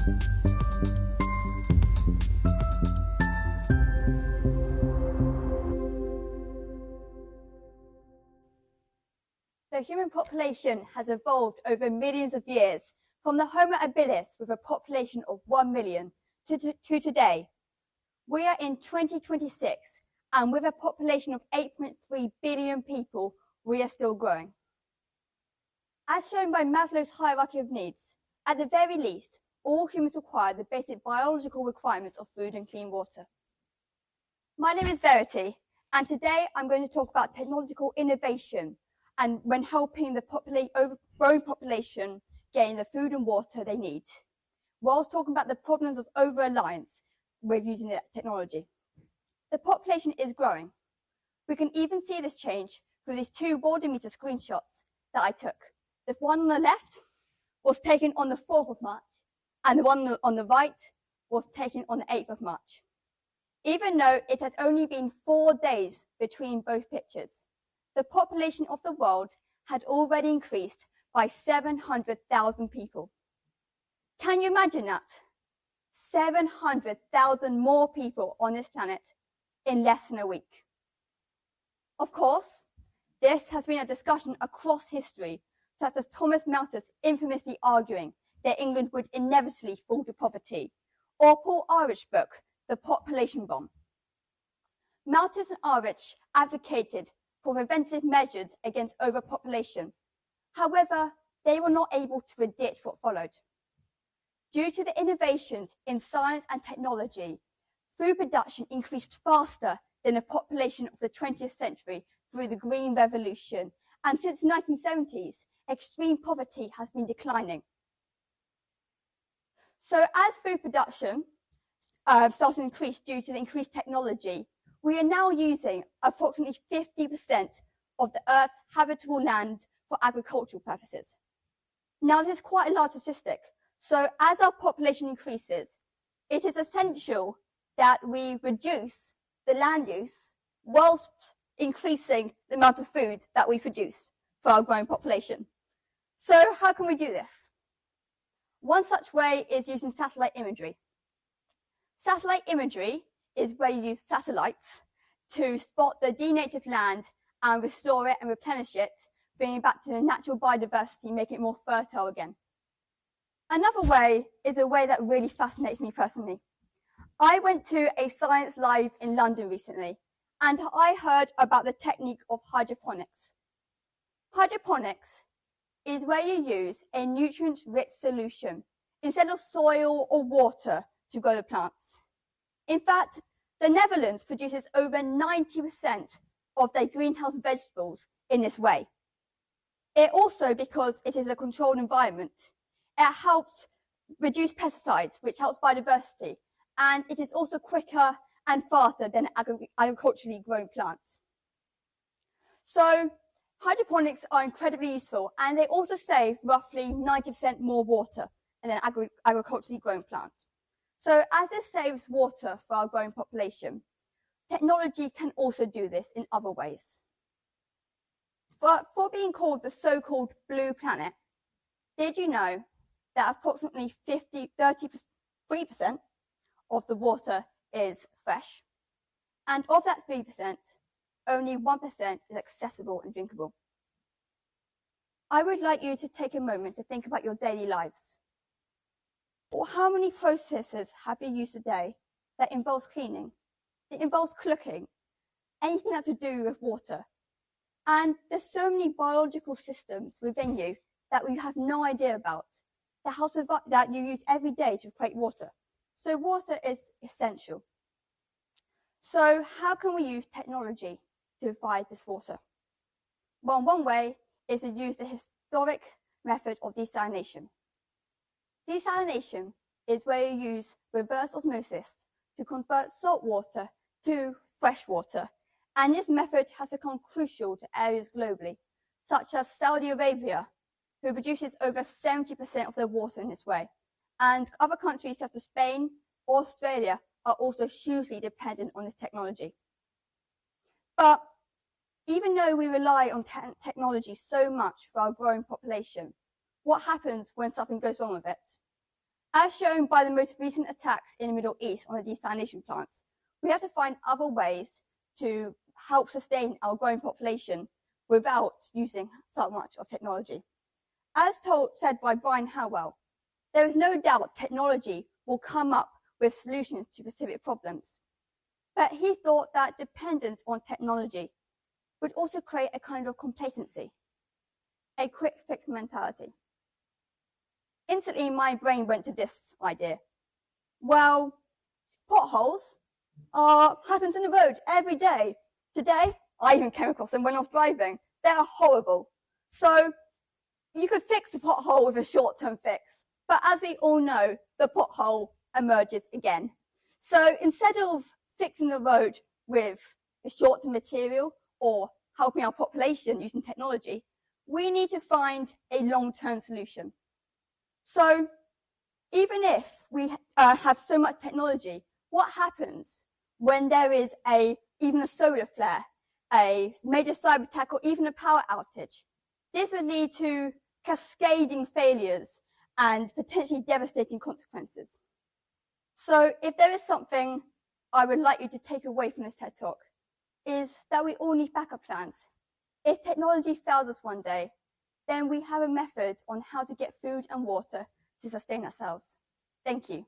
The human population has evolved over millions of years, from the Homo habilis with a population of 1 million to today. We are in 2026, and with a population of 8.3 billion people, we are still growing. As shown by Maslow's hierarchy of needs, at the very least, all humans require the basic biological requirements of food and clean water. My name is Verity, and today I'm going to talk about technological innovation and when helping the growing population gain the food and water they need, whilst talking about the problems of over-reliance with using the technology. The population is growing. We can even see this change through these two water meter screenshots that I took. The one on the left was taken on the 4th of March, and the one on the right was taken on the 8th of March. Even though it had only been 4 days between both pictures, the population of the world had already increased by 700,000 people. Can you imagine that? 700,000 more people on this planet in less than a week. Of course, this has been a discussion across history, such as Thomas Malthus infamously arguing that England would inevitably fall to poverty, or Paul Ehrlich's book, The Population Bomb. Malthus and Ehrlich advocated for preventive measures against overpopulation. However, they were not able to predict what followed. Due to the innovations in science and technology, food production increased faster than the population of the 20th century through the Green Revolution, and since the 1970s, extreme poverty has been declining. So as food production starts to increase due to the increased technology, we are now using approximately 50% of the Earth's habitable land for agricultural purposes. Now, this is quite a large statistic. So as our population increases, it is essential that we reduce the land use whilst increasing the amount of food that we produce for our growing population. So how can we do this? One such way is using satellite imagery. Satellite imagery is where you use satellites to spot the denatured land and restore it and replenish it, bringing it back to the natural biodiversity, making it more fertile again. Another way is a way that really fascinates me personally. I went to a Science Live in London recently, and I heard about the technique of hydroponics. Hydroponics is where you use a nutrient-rich solution instead of soil or water to grow the plants. In fact, the Netherlands produces over 90% of their greenhouse vegetables in this way. It also, because it is a controlled environment, it helps reduce pesticides, which helps biodiversity, and it is also quicker and faster than agriculturally grown plants. So hydroponics are incredibly useful, and they also save roughly 90% more water than agriculturally grown plants. So as this saves water for our growing population, technology can also do this in other ways. For being called the so-called blue planet, did you know that approximately 33% of the water is fresh? And of that 3%, only 1% is accessible and drinkable. I would like you to take a moment to think about your daily lives. Or how many processes have you used today that involves cleaning, that involves cooking, anything that to do with water? And there's so many biological systems within you that we have no idea about, that you use every day to create water. So water is essential. So how can we use technology to provide this water? Well, one way is to use the historic method of desalination. Desalination is where you use reverse osmosis to convert salt water to fresh water, and this method has become crucial to areas globally, such as Saudi Arabia, who produces over 70% of their water in this way, and other countries such as Spain or Australia are also hugely dependent on this technology. But even though we rely on technology so much for our growing population, what happens when something goes wrong with it? As shown by the most recent attacks in the Middle East on the desalination plants, we have to find other ways to help sustain our growing population without using so much of technology. As said by Brian Howell, there is no doubt technology will come up with solutions to specific problems. But he thought that dependence on technology would also create a kind of complacency, a quick fix mentality. Instantly, my brain went to this idea. Well, potholes happen in the road every day. Today, I even came across them when I was driving. They are horrible. So you could fix the pothole with a short-term fix. But as we all know, the pothole emerges again. So instead of fixing the road with a short-term material or helping our population using technology, we need to find a long-term solution. So even if we have so much technology, what happens when there is even a solar flare, a major cyber attack, or even a power outage? This would lead to cascading failures and potentially devastating consequences. So if there is something I would like you to take away from this TED Talk, is that we all need backup plans. If technology fails us one day, then we have a method on how to get food and water to sustain ourselves. Thank you.